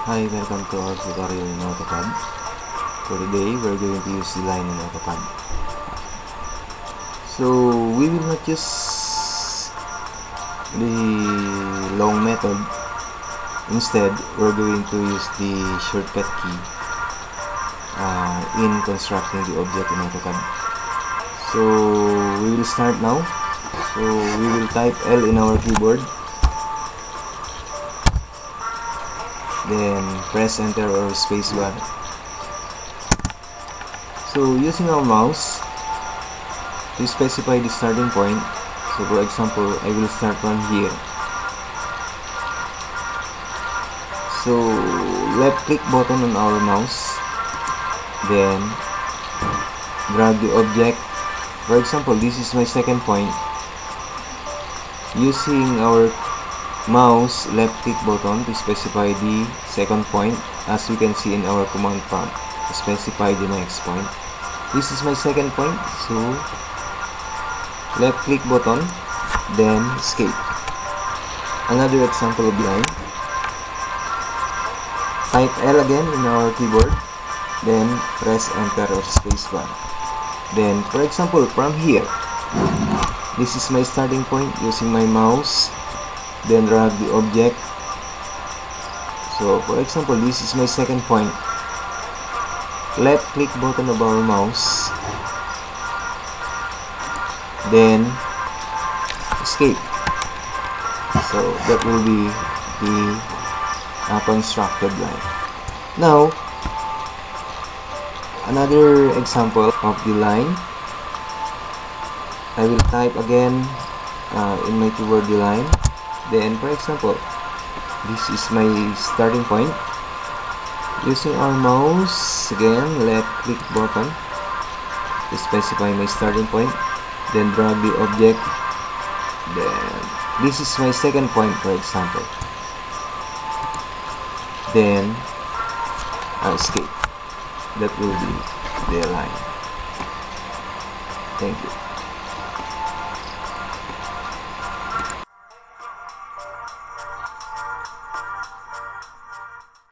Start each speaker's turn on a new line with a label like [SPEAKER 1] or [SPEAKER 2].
[SPEAKER 1] Hi, welcome to our tutorial in AutoCAD. For today, we're going to use the line in AutoCAD. So, we will not use the long method. Instead, we're going to use the shortcut key in constructing the object in AutoCAD. So, we will start now. So, we will type L in our keyboard. Then press enter or space bar. So using our mouse to specify the starting point, so for example I will start from here. So left click button on our mouse, then drag the object. For example, this is my second point. Using our mouse left click button to specify the second point, as you can see in our command prompt, to specify the next point. This is my second point, so left click button, then escape. Another example of line, type L again in our keyboard, then press enter or space bar. Then for example, from here, this is my starting point. Using my mouse, then drag the object. So for example, this is my second point. Left click button of our mouse, then escape. So that will be the constructed line. Now another example of the line, I will type again in my keyboard the line. Then for example, this is my starting point. Using our mouse, again left click button to specify my starting point, then drag the object. Then this is my second point, for example, then escape. That will be the line. Thank you.